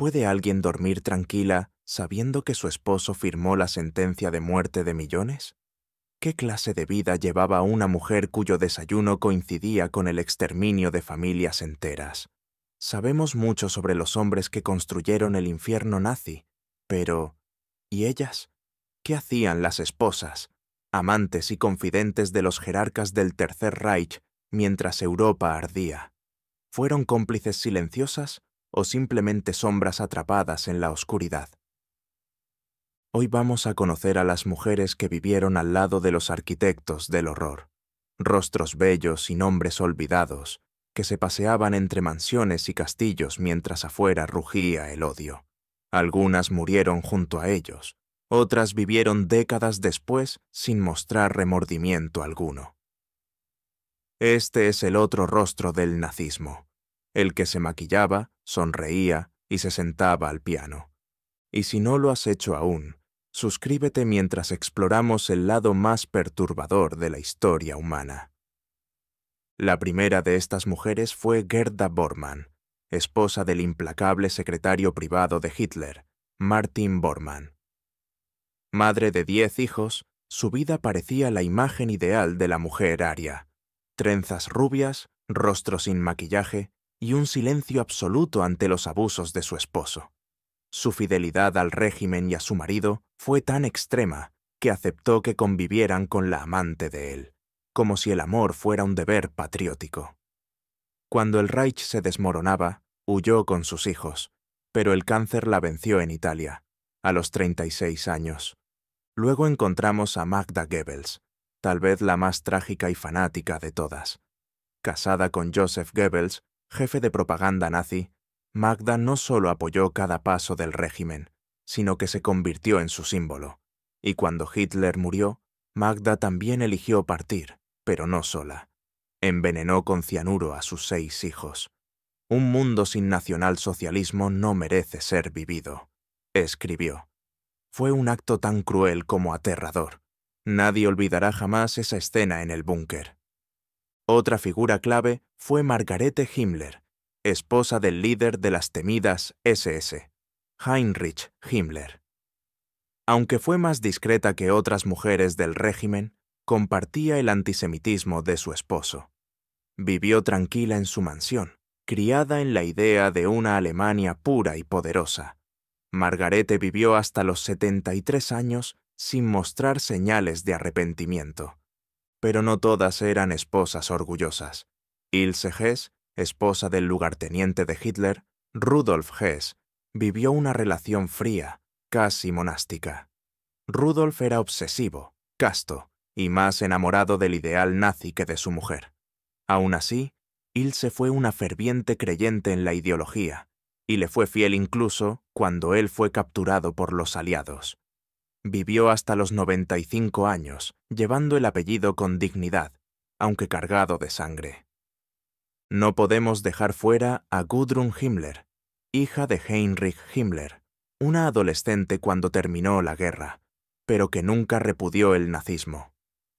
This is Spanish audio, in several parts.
¿Puede alguien dormir tranquila sabiendo que su esposo firmó la sentencia de muerte de millones? ¿Qué clase de vida llevaba una mujer cuyo desayuno coincidía con el exterminio de familias enteras? Sabemos mucho sobre los hombres que construyeron el infierno nazi, pero ¿y ellas? ¿Qué hacían las esposas, amantes y confidentes de los jerarcas del Tercer Reich mientras Europa ardía? ¿Fueron cómplices silenciosas o simplemente sombras atrapadas en la oscuridad? Hoy vamos a conocer a las mujeres que vivieron al lado de los arquitectos del horror, rostros bellos y nombres olvidados, que se paseaban entre mansiones y castillos mientras afuera rugía el odio. Algunas murieron junto a ellos, otras vivieron décadas después sin mostrar remordimiento alguno. Este es el otro rostro del nazismo, el que se maquillaba, sonreía y se sentaba al piano. Y si no lo has hecho aún, suscríbete mientras exploramos el lado más perturbador de la historia humana. La primera de estas mujeres fue Gerda Bormann, esposa del implacable secretario privado de Hitler, Martin Bormann. Madre de 10 hijos, su vida parecía la imagen ideal de la mujer aria. Trenzas rubias, rostro sin maquillaje y un silencio absoluto ante los abusos de su esposo. Su fidelidad al régimen y a su marido fue tan extrema que aceptó que convivieran con la amante de él, como si el amor fuera un deber patriótico. Cuando el Reich se desmoronaba, huyó con sus hijos, pero el cáncer la venció en Italia, a los 36 años. Luego encontramos a Magda Goebbels, tal vez la más trágica y fanática de todas. Casada con Joseph Goebbels, jefe de propaganda nazi, Magda no solo apoyó cada paso del régimen, sino que se convirtió en su símbolo. Y cuando Hitler murió, Magda también eligió partir, pero no sola. Envenenó con cianuro a sus 6 hijos. Un mundo sin nacionalsocialismo no merece ser vivido, escribió. Fue un acto tan cruel como aterrador. Nadie olvidará jamás esa escena en el búnker. Otra figura clave fue Margarete Himmler, esposa del líder de las temidas SS, Heinrich Himmler. Aunque fue más discreta que otras mujeres del régimen, compartía el antisemitismo de su esposo. Vivió tranquila en su mansión, criada en la idea de una Alemania pura y poderosa. Margarete vivió hasta los 73 años sin mostrar señales de arrepentimiento. Pero no todas eran esposas orgullosas. Ilse Hess, esposa del lugarteniente de Hitler, Rudolf Hess, vivió una relación fría, casi monástica. Rudolf era obsesivo, casto y más enamorado del ideal nazi que de su mujer. Aún así, Ilse fue una ferviente creyente en la ideología, y le fue fiel incluso cuando él fue capturado por los aliados. Vivió hasta los 95 años, llevando el apellido con dignidad, aunque cargado de sangre. No podemos dejar fuera a Gudrun Himmler, hija de Heinrich Himmler, una adolescente cuando terminó la guerra, pero que nunca repudió el nazismo.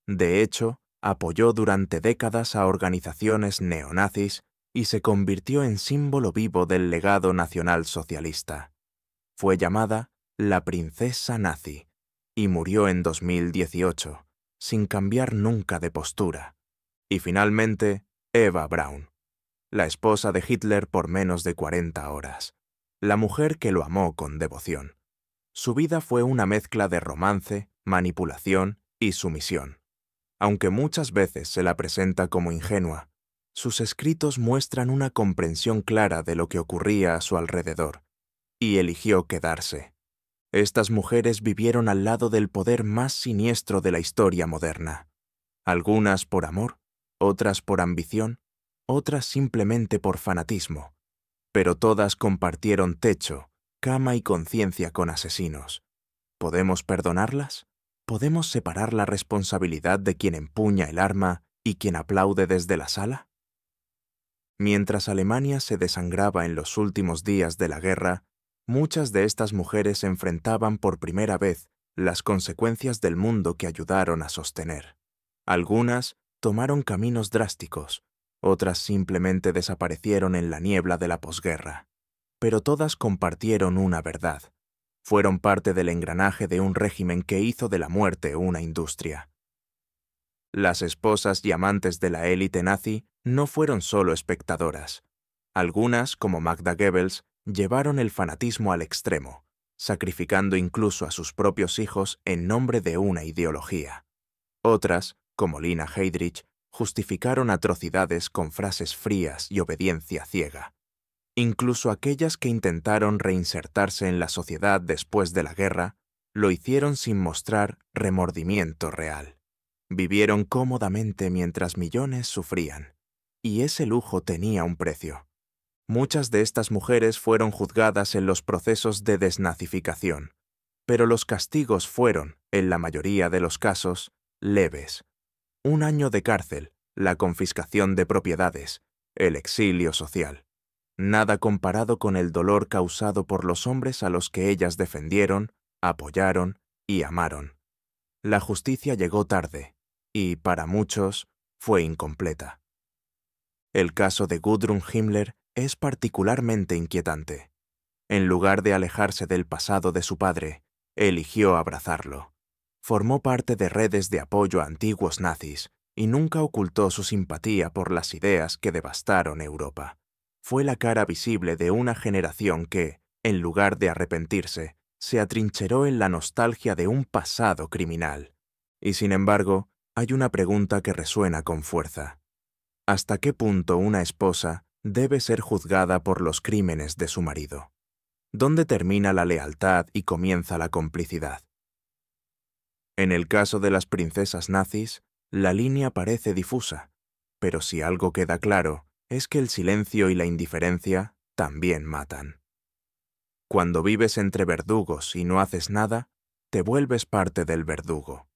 De hecho, apoyó durante décadas a organizaciones neonazis y se convirtió en símbolo vivo del legado nacionalsocialista. Fue llamada la princesa nazi y murió en 2018, sin cambiar nunca de postura. Y finalmente, Eva Braun, la esposa de Hitler por menos de 40 horas, la mujer que lo amó con devoción. Su vida fue una mezcla de romance, manipulación y sumisión. Aunque muchas veces se la presenta como ingenua, sus escritos muestran una comprensión clara de lo que ocurría a su alrededor, y eligió quedarse. Estas mujeres vivieron al lado del poder más siniestro de la historia moderna. Algunas por amor, otras por ambición, otras simplemente por fanatismo. Pero todas compartieron techo, cama y conciencia con asesinos. ¿Podemos perdonarlas? ¿Podemos separar la responsabilidad de quien empuña el arma y quien aplaude desde la sala? Mientras Alemania se desangraba en los últimos días de la guerra, muchas de estas mujeres enfrentaban por primera vez las consecuencias del mundo que ayudaron a sostener. Algunas tomaron caminos drásticos, otras simplemente desaparecieron en la niebla de la posguerra. pero todas compartieron una verdad. Fueron parte del engranaje de un régimen que hizo de la muerte una industria. Las esposas y amantes de la élite nazi no fueron solo espectadoras. Algunas, como Magda Goebbels, llevaron el fanatismo al extremo, sacrificando incluso a sus propios hijos en nombre de una ideología. Otras, como Lina Heydrich, justificaron atrocidades con frases frías y obediencia ciega. Incluso aquellas que intentaron reinsertarse en la sociedad después de la guerra, lo hicieron sin mostrar remordimiento real. Vivieron cómodamente mientras millones sufrían, y ese lujo tenía un precio. Muchas de estas mujeres fueron juzgadas en los procesos de desnazificación, pero los castigos fueron, en la mayoría de los casos, leves. 1 año de cárcel, la confiscación de propiedades, el exilio social. Nada comparado con el dolor causado por los hombres a los que ellas defendieron, apoyaron y amaron. La justicia llegó tarde, y, para muchos, fue incompleta. El caso de Gudrun Himmler es particularmente inquietante. En lugar de alejarse del pasado de su padre, eligió abrazarlo. Formó parte de redes de apoyo a antiguos nazis y nunca ocultó su simpatía por las ideas que devastaron Europa. Fue la cara visible de una generación que, en lugar de arrepentirse, se atrincheró en la nostalgia de un pasado criminal. Y sin embargo, hay una pregunta que resuena con fuerza. ¿Hasta qué punto una esposa debe ser juzgada por los crímenes de su marido? ¿Dónde termina la lealtad y comienza la complicidad? En el caso de las princesas nazis, la línea parece difusa, pero si algo queda claro, es que el silencio y la indiferencia también matan. Cuando vives entre verdugos y no haces nada, te vuelves parte del verdugo.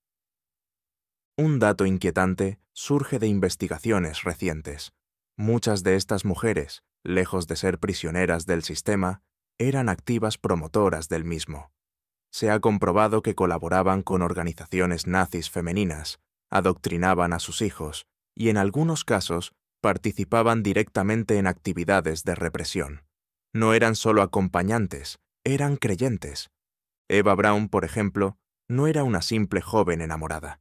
Un dato inquietante surge de investigaciones recientes. Muchas de estas mujeres, lejos de ser prisioneras del sistema, eran activas promotoras del mismo. Se ha comprobado que colaboraban con organizaciones nazis femeninas, adoctrinaban a sus hijos y, en algunos casos, participaban directamente en actividades de represión. No eran solo acompañantes, eran creyentes. Eva Braun, por ejemplo, no era una simple joven enamorada.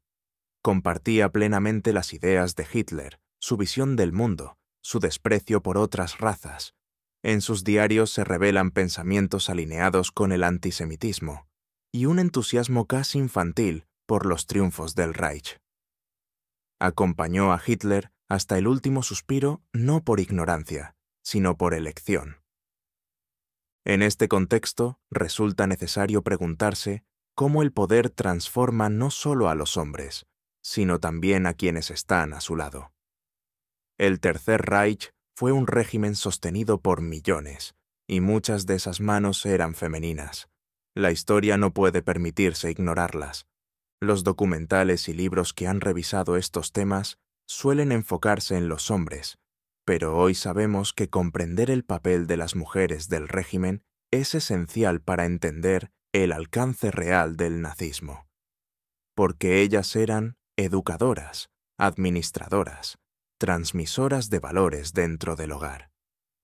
Compartía plenamente las ideas de Hitler, su visión del mundo, su desprecio por otras razas. En sus diarios se revelan pensamientos alineados con el antisemitismo y un entusiasmo casi infantil por los triunfos del Reich. Acompañó a Hitler hasta el último suspiro no por ignorancia, sino por elección. En este contexto, resulta necesario preguntarse cómo el poder transforma no solo a los hombres, sino también a quienes están a su lado. El Tercer Reich fue un régimen sostenido por millones, y muchas de esas manos eran femeninas. La historia no puede permitirse ignorarlas. Los documentales y libros que han revisado estos temas suelen enfocarse en los hombres, pero hoy sabemos que comprender el papel de las mujeres del régimen es esencial para entender el alcance real del nazismo. Porque ellas eran educadoras, administradoras, transmisoras de valores dentro del hogar.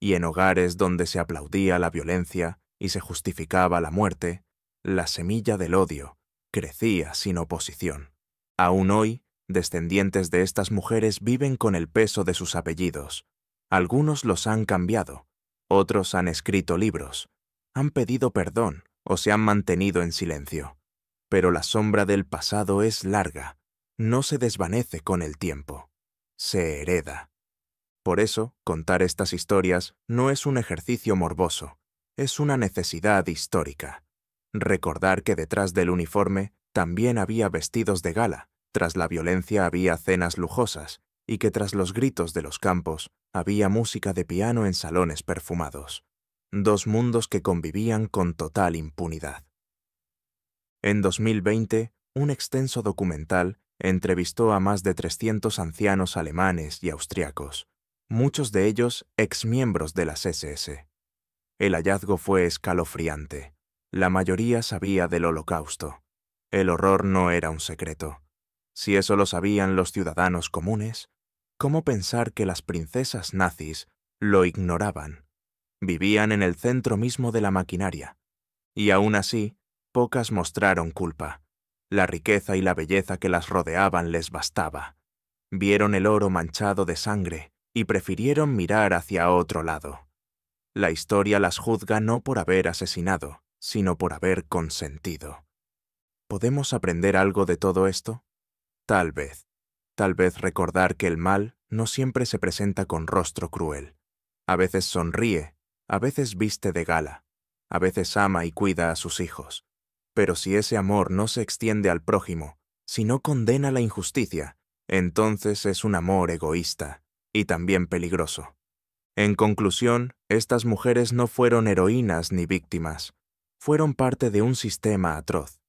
Y en hogares donde se aplaudía la violencia y se justificaba la muerte, la semilla del odio crecía sin oposición. Aún hoy, descendientes de estas mujeres viven con el peso de sus apellidos. Algunos los han cambiado, otros han escrito libros, han pedido perdón o se han mantenido en silencio. Pero la sombra del pasado es larga, no se desvanece con el tiempo, se hereda. Por eso, contar estas historias no es un ejercicio morboso, es una necesidad histórica. Recordar que detrás del uniforme también había vestidos de gala, tras la violencia había cenas lujosas, y que tras los gritos de los campos había música de piano en salones perfumados. Dos mundos que convivían con total impunidad. En 2020, un extenso documental entrevistó a más de 300 ancianos alemanes y austriacos, muchos de ellos exmiembros de las SS. El hallazgo fue escalofriante. La mayoría sabía del Holocausto. El horror no era un secreto. Si eso lo sabían los ciudadanos comunes, ¿cómo pensar que las princesas nazis lo ignoraban? Vivían en el centro mismo de la maquinaria. Y aún así, pocas mostraron culpa. La riqueza y la belleza que las rodeaban les bastaba. Vieron el oro manchado de sangre y prefirieron mirar hacia otro lado. La historia las juzga no por haber asesinado, sino por haber consentido. ¿Podemos aprender algo de todo esto? Tal vez. Tal vez recordar que el mal no siempre se presenta con rostro cruel. A veces sonríe, a veces viste de gala, a veces ama y cuida a sus hijos. Pero si ese amor no se extiende al prójimo, si no condena la injusticia, entonces es un amor egoísta y también peligroso. En conclusión, estas mujeres no fueron heroínas ni víctimas, fueron parte de un sistema atroz.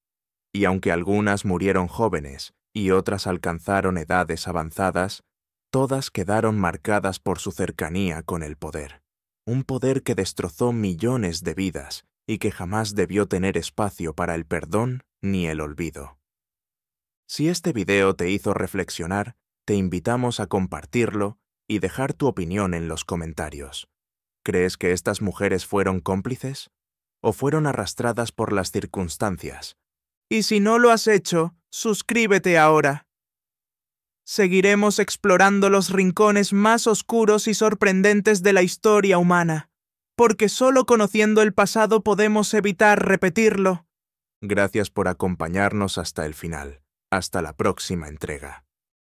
Y aunque algunas murieron jóvenes y otras alcanzaron edades avanzadas, todas quedaron marcadas por su cercanía con el poder. Un poder que destrozó millones de vidas y que jamás debió tener espacio para el perdón ni el olvido. Si este video te hizo reflexionar, te invitamos a compartirlo y dejar tu opinión en los comentarios. ¿Crees que estas mujeres fueron cómplices? ¿O fueron arrastradas por las circunstancias? Y si no lo has hecho, suscríbete ahora. Seguiremos explorando los rincones más oscuros y sorprendentes de la historia humana, porque solo conociendo el pasado podemos evitar repetirlo. Gracias por acompañarnos hasta el final. Hasta la próxima entrega.